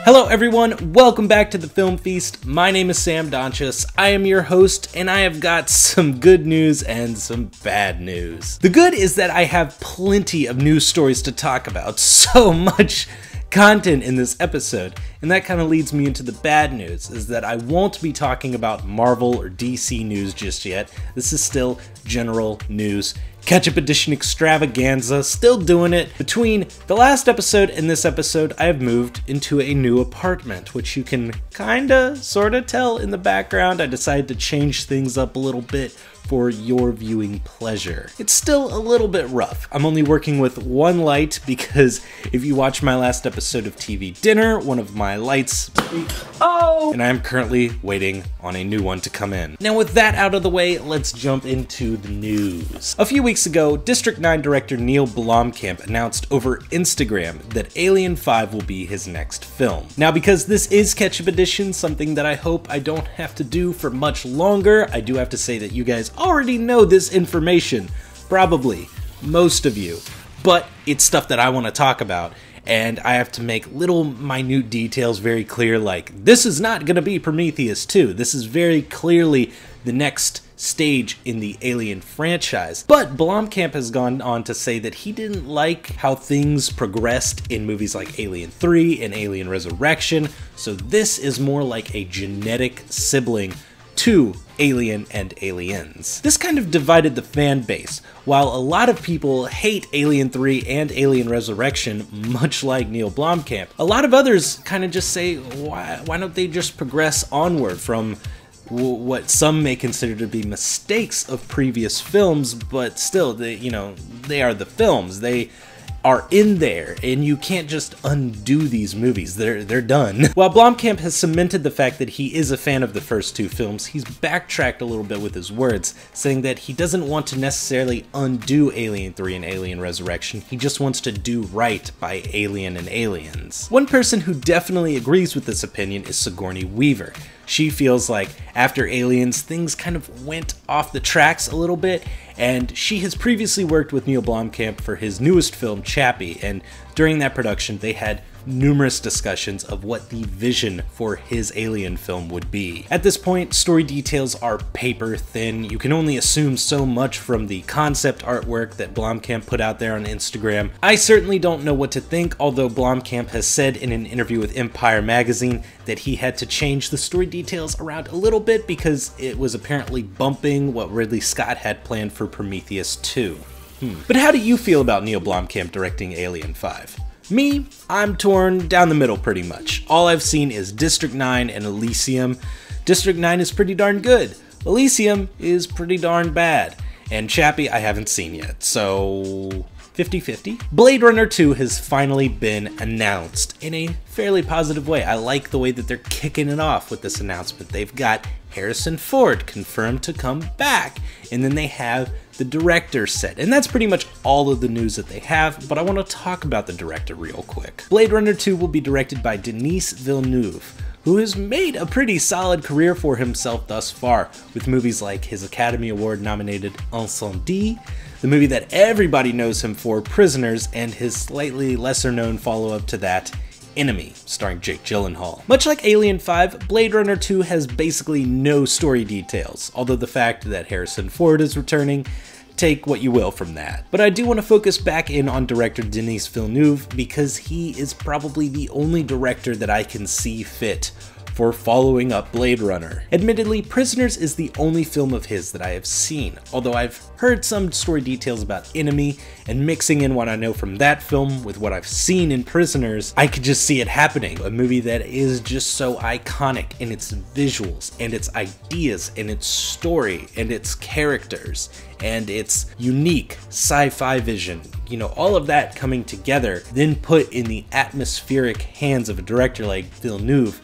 Hello everyone, welcome back to the Film Feast. My name is Sam Donchus, I am your host, and I have got some good news and some bad news. The good is that I have plenty of news stories to talk about, so much content in this episode, and that kind of leads me into the bad news, is that I won't be talking about Marvel or DC news just yet. This is still general news. Ketchup Edition Extravaganza, still doing it. Between the last episode and this episode, I have moved into a new apartment, which you can kinda, sorta tell in the background. I decided to change things up a little bit for your viewing pleasure. It's still a little bit rough. I'm only working with one light because if you watch my last episode of TV Dinner, one of my lights and I am currently waiting on a new one to come in. Now with that out of the way, let's jump into the news. A few weeks ago, District 9 director Neil Blomkamp announced over Instagram that Alien 5 will be his next film. Now because this is Ketchup Edition, something that I hope I don't have to do for much longer, I do have to say that you guys already know this information, probably, most of you, but it's stuff that I want to talk about, and I have to make little minute details very clear, like, this is not going to be Prometheus 2, this is very clearly the next stage in the Alien franchise. But Blomkamp has gone on to say that he didn't like how things progressed in movies like Alien 3 and Alien Resurrection, so this is more like a genetic sibling to Alien and Aliens. This kind of divided the fan base. While a lot of people hate Alien 3 and Alien Resurrection, much like Neil Blomkamp, a lot of others kind of just say, why don't they just progress onward from what some may consider to be mistakes of previous films, but still, they are the films. They are in there, and you can't just undo these movies. They're done. While Blomkamp has cemented the fact that he is a fan of the first two films, he's backtracked a little bit with his words, saying that he doesn't want to necessarily undo Alien 3 and Alien Resurrection, he just wants to do right by Alien and Aliens. One person who definitely agrees with this opinion is Sigourney Weaver. She feels like after Aliens, things kind of went off the tracks a little bit, and she has previously worked with Neil Blomkamp for his newest film, Chappie, and during that production they had numerous discussions of what the vision for his Alien film would be. At this point, story details are paper thin. You can only assume so much from the concept artwork that Blomkamp put out there on Instagram. I certainly don't know what to think, although Blomkamp has said in an interview with Empire magazine that he had to change the story details around a little bit because it was apparently bumping what Ridley Scott had planned for Prometheus 2. But how do you feel about Neil Blomkamp directing Alien 5? Me, I'm torn down the middle pretty much. All I've seen is District 9 and Elysium. District 9 is pretty darn good. Elysium is pretty darn bad. And Chappie I haven't seen yet, so 50-50. Blade Runner 2 has finally been announced in a fairly positive way. I like the way that they're kicking it off with this announcement. They've got Harrison Ford confirmed to come back, and then they have the director set, and that's pretty much all of the news that they have, but I want to talk about the director real quick. Blade Runner 2 will be directed by Denis Villeneuve, who has made a pretty solid career for himself thus far, with movies like his Academy Award nominated Incendie, the movie that everybody knows him for, Prisoners, and his slightly lesser known follow-up to that, Enemy, starring Jake Gyllenhaal. Much like Alien 5, Blade Runner 2 has basically no story details, although the fact that Harrison Ford is returning, take what you will from that. But I do want to focus back in on director Denis Villeneuve because he is probably the only director that I can see fit for following up Blade Runner. Admittedly, Prisoners is the only film of his that I have seen, although I've heard some story details about Enemy, and mixing in what I know from that film with what I've seen in Prisoners, I could just see it happening. A movie that is just so iconic in its visuals, and its ideas, and its story, and its characters, and its unique sci-fi vision. You know, all of that coming together, then put in the atmospheric hands of a director like Villeneuve,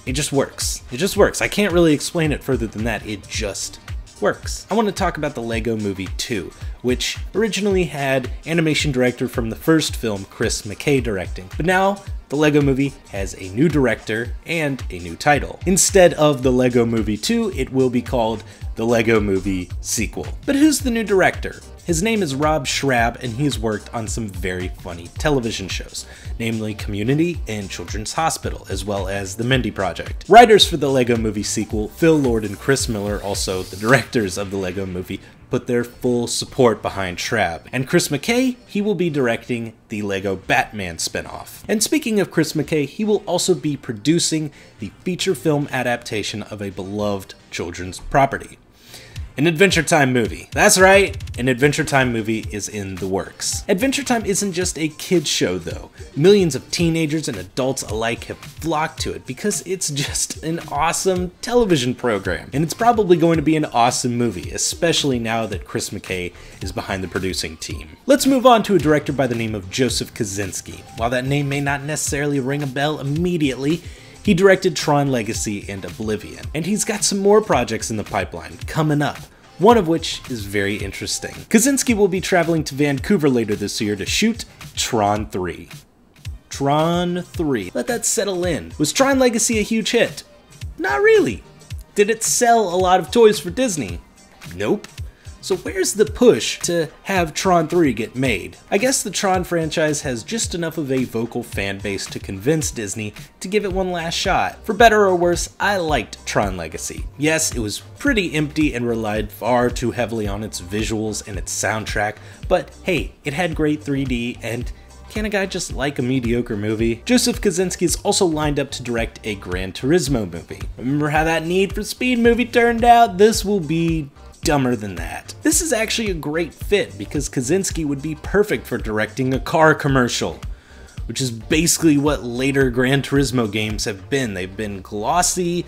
it just works. It just works. I can't really explain it further than that. It just works. I want to talk about the Lego Movie 2, which originally had animation director from the first film, Chris McKay, directing. But now, the Lego Movie has a new director and a new title. Instead of the Lego Movie 2, it will be called the Lego Movie Sequel. But who's the new director? His name is Rob Schrab, and he's worked on some very funny television shows, namely Community and Children's Hospital, as well as The Mindy Project. Writers for the Lego Movie sequel, Phil Lord and Chris Miller, also the directors of the Lego Movie, put their full support behind Schrab. And Chris McKay, he will be directing the Lego Batman spinoff. And speaking of Chris McKay, he will also be producing the feature film adaptation of a beloved children's property. An Adventure Time movie. That's right, an Adventure Time movie is in the works. Adventure Time isn't just a kids show though. Millions of teenagers and adults alike have flocked to it because it's just an awesome television program. And it's probably going to be an awesome movie, especially now that Chris McKay is behind the producing team. Let's move on to a director by the name of Joseph Kosinski. While that name may not necessarily ring a bell immediately, he directed Tron Legacy and Oblivion, and he's got some more projects in the pipeline coming up, one of which is very interesting. Kosinski will be traveling to Vancouver later this year to shoot Tron 3. Tron 3. Let that settle in. Was Tron Legacy a huge hit? Not really. Did it sell a lot of toys for Disney? Nope. So where's the push to have Tron 3 get made? I guess the Tron franchise has just enough of a vocal fan base to convince Disney to give it one last shot. For better or worse, I liked Tron Legacy. Yes, it was pretty empty and relied far too heavily on its visuals and its soundtrack, but hey, it had great 3D, and can a guy just like a mediocre movie? Joseph Kosinski is also lined up to direct a Gran Turismo movie. Remember how that Need for Speed movie turned out? This will be dumber than that. This is actually a great fit because Kosinski would be perfect for directing a car commercial, which is basically what later Gran Turismo games have been. They've been glossy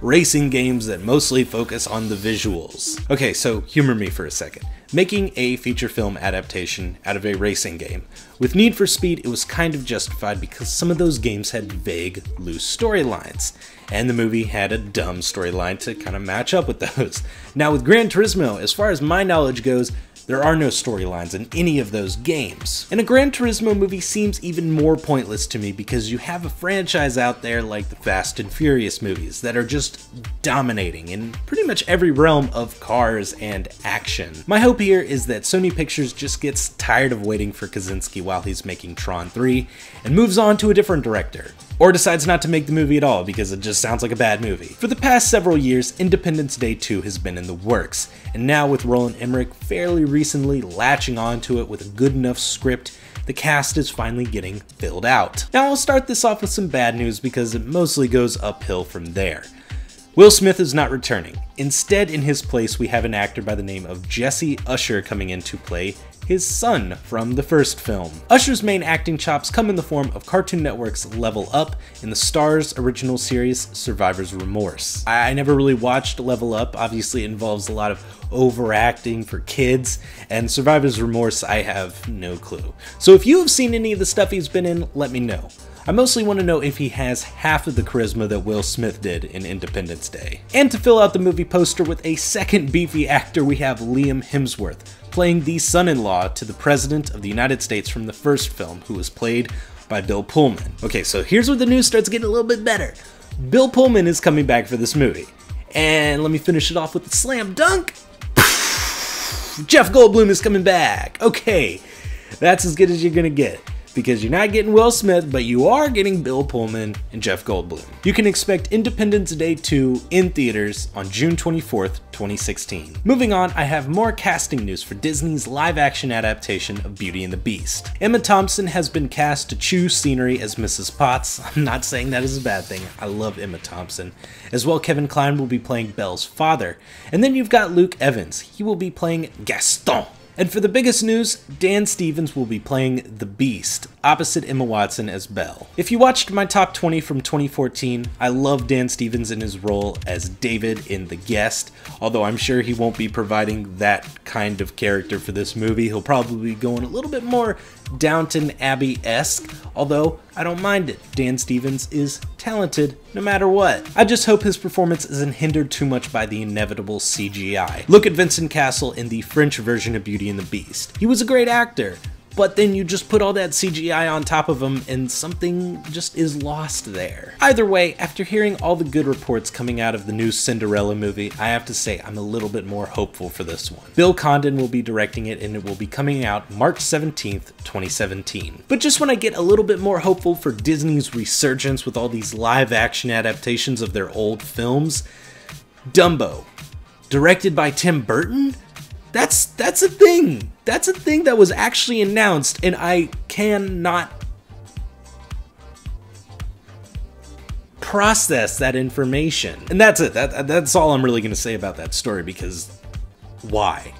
racing games that mostly focus on the visuals. Okay, so humor me for a second. Making a feature film adaptation out of a racing game. With Need for Speed, it was kind of justified because some of those games had vague, loose storylines, and the movie had a dumb storyline to kind of match up with those. Now with Gran Turismo, as far as my knowledge goes, there are no storylines in any of those games. And a Gran Turismo movie seems even more pointless to me because you have a franchise out there like the Fast and Furious movies that are just dominating in pretty much every realm of cars and action. My hope here is that Sony Pictures just gets tired of waiting for Kosinski while he's making Tron 3 and moves on to a different director. Or decides not to make the movie at all because it just sounds like a bad movie. For the past several years, Independence Day 2 has been in the works, and now with Roland Emmerich fairly recently latching onto it with a good enough script, the cast is finally getting filled out. Now I'll start this off with some bad news because it mostly goes uphill from there. Will Smith is not returning. Instead, in his place, we have an actor by the name of Jesse Usher coming in to play his son from the first film. Usher's main acting chops come in the form of Cartoon Network's Level Up in the Starz original series Survivor's Remorse. I never really watched Level Up. Obviously it involves a lot of overacting for kids, and Survivor's Remorse I have no clue. So if you have seen any of the stuff he's been in, let me know. I mostly want to know if he has half of the charisma that Will Smith did in Independence Day. And to fill out the movie poster with a second beefy actor, we have Liam Hemsworth, playing the son-in-law to the President of the United States from the first film, who was played by Bill Pullman. Okay, so here's where the news starts getting a little bit better. Bill Pullman is coming back for this movie. And let me finish it off with the slam dunk. Jeff Goldblum is coming back. Okay, that's as good as you're gonna get, because you're not getting Will Smith, but you are getting Bill Pullman and Jeff Goldblum. You can expect Independence Day 2 in theaters on June 24th, 2016. Moving on, I have more casting news for Disney's live-action adaptation of Beauty and the Beast. Emma Thompson has been cast to chew scenery as Mrs. Potts. I'm not saying that is a bad thing. I love Emma Thompson. As well, Kevin Kline will be playing Belle's father. And then you've got Luke Evans. He will be playing Gaston. And for the biggest news, Dan Stevens will be playing the Beast, opposite Emma Watson as Belle. If you watched my top 20 from 2014, I love Dan Stevens in his role as David in The Guest, although I'm sure he won't be providing that kind of character for this movie. He'll probably be going a little bit more Downton Abbey-esque, although I don't mind it. Dan Stevens is talented no matter what. I just hope his performance isn't hindered too much by the inevitable CGI. Look at Vincent Cassel in the French version of Beauty and the Beast. He was a great actor, but then you just put all that CGI on top of them and something just is lost there. Either way, after hearing all the good reports coming out of the new Cinderella movie, I have to say I'm a little bit more hopeful for this one. Bill Condon will be directing it and it will be coming out March 17th, 2017. But just when I get a little bit more hopeful for Disney's resurgence with all these live action adaptations of their old films, Dumbo, directed by Tim Burton? That's a thing. That's a thing that was actually announced, and I cannot process that information. And that's it. That's all I'm really going to say about that story, because why?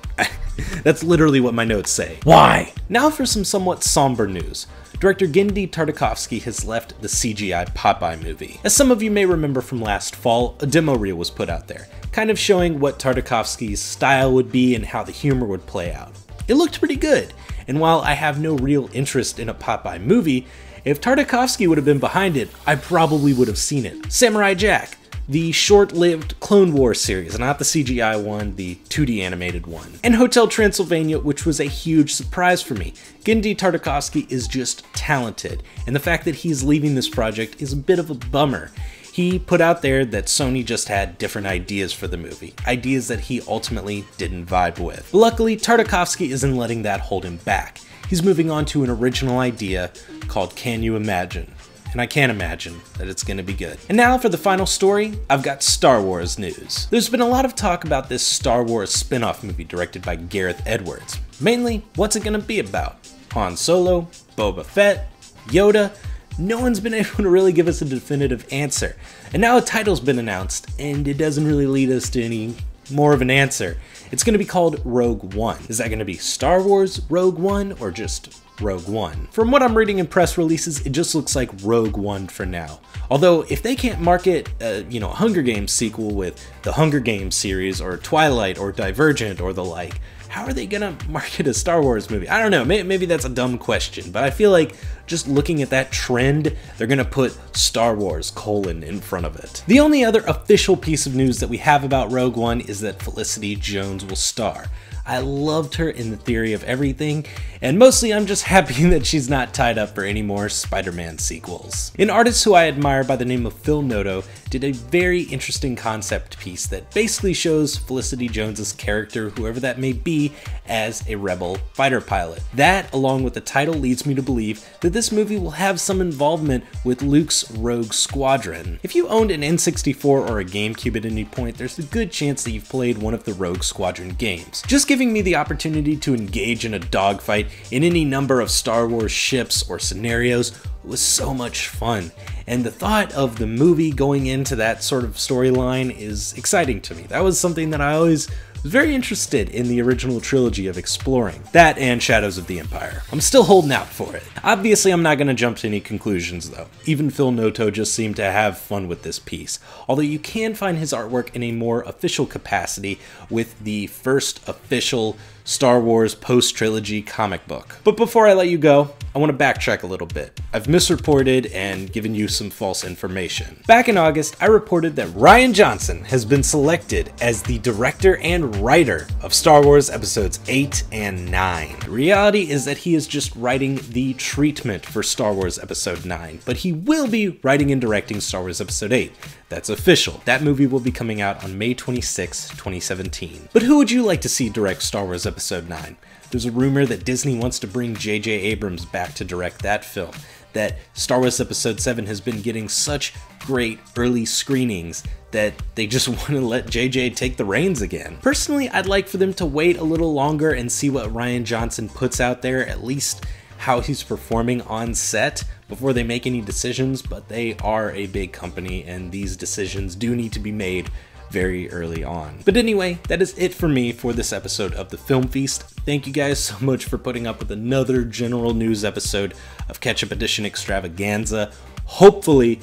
That's literally what my notes say. Why? Now for some somewhat somber news. Director Genndy Tartakovsky has left the CGI Popeye movie. As some of you may remember from last fall, a demo reel was put out there, kind of showing what Tartakovsky's style would be and how the humor would play out. It looked pretty good, and while I have no real interest in a Popeye movie, if Tartakovsky would have been behind it, I probably would have seen it. Samurai Jack, the short-lived Clone Wars series, not the CGI one, the 2D animated one. And Hotel Transylvania, which was a huge surprise for me. Genndy Tartakovsky is just talented, and the fact that he's leaving this project is a bit of a bummer. He put out there that Sony just had different ideas for the movie, ideas that he ultimately didn't vibe with. But luckily, Tartakovsky isn't letting that hold him back. He's moving on to an original idea called Can You Imagine? And I can't imagine that it's going to be good. And now for the final story, I've got Star Wars news. There's been a lot of talk about this Star Wars spin-off movie directed by Gareth Edwards. Mainly, what's it going to be about? Han Solo? Boba Fett? Yoda? No one's been able to really give us a definitive answer. And now a title's been announced, and it doesn't really lead us to any more of an answer. It's going to be called Rogue One. Is that going to be Star Wars Rogue One, or just Rogue One? From what I'm reading in press releases, it just looks like Rogue One for now. Although, if they can't market a Hunger Games sequel with the Hunger Games series, or Twilight, or Divergent, or the like, how are they gonna market a Star Wars movie? I don't know, maybe that's a dumb question, but I feel like just looking at that trend, they're gonna put Star Wars : in front of it. The only other official piece of news that we have about Rogue One is that Felicity Jones will star. I loved her in The Theory of Everything, and mostly I'm just happy that she's not tied up for any more Spider-Man sequels. An artist who I admire by the name of Phil Noto did a very interesting concept piece that basically shows Felicity Jones's character, whoever that may be, as a rebel fighter pilot. That, along with the title, leads me to believe that this movie will have some involvement with Luke's Rogue Squadron. If you owned an N64 or a GameCube at any point, there's a good chance that you've played one of the Rogue Squadron games. Just giving me the opportunity to engage in a dogfight in any number of Star Wars ships or scenarios was so much fun, and the thought of the movie going into that sort of storyline is exciting to me. That was something that I always was very interested in the original trilogy of exploring. That and Shadows of the Empire. I'm still holding out for it. Obviously, I'm not going to jump to any conclusions though. Even Phil Noto just seemed to have fun with this piece, although you can find his artwork in a more official capacity with the first official Star Wars post-trilogy comic book. But before I let you go, I want to backtrack a little bit. I've misreported and given you some false information. Back in August, I reported that Rian Johnson has been selected as the director and writer of Star Wars Episodes 8 and 9. The reality is that he is just writing the treatment for Star Wars Episode 9, but he will be writing and directing Star Wars Episode 8. That's official. That movie will be coming out on May 26, 2017. But who would you like to see direct Star Wars Episode 9? There's a rumor that Disney wants to bring J.J. Abrams back to direct that film, that Star Wars Episode 7 has been getting such great early screenings that they just want to let J.J. take the reins again. Personally, I'd like for them to wait a little longer and see what Rian Johnson puts out there, at least how he's performing on set, before they make any decisions, but they are a big company and these decisions do need to be made very early on. But anyway, that is it for me for this episode of the Film Feast. Thank you guys so much for putting up with another general news episode of Ketchup Edition Extravaganza. Hopefully,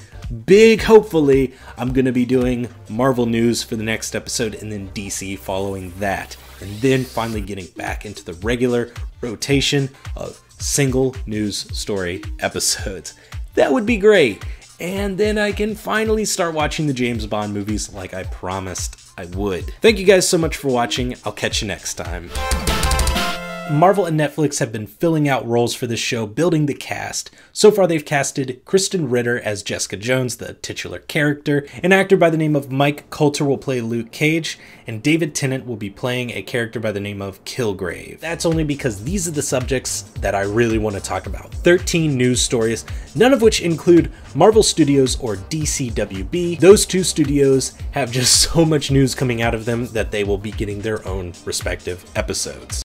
hopefully, I'm gonna be doing Marvel news for the next episode and then DC following that. And then finally getting back into the regular rotation of single news story episodes. That would be great. And then I can finally start watching the James Bond movies like I promised I would. Thank you guys so much for watching. I'll catch you next time. Marvel and Netflix have been filling out roles for this show, building the cast. So far they've casted Kristen Ritter as Jessica Jones, the titular character. An actor by the name of Mike Coulter will play Luke Cage, and David Tennant will be playing a character by the name of Kilgrave. That's only because these are the subjects that I really want to talk about. 13 news stories, none of which include Marvel Studios or DCWB. Those two studios have just so much news coming out of them that they will be getting their own respective episodes.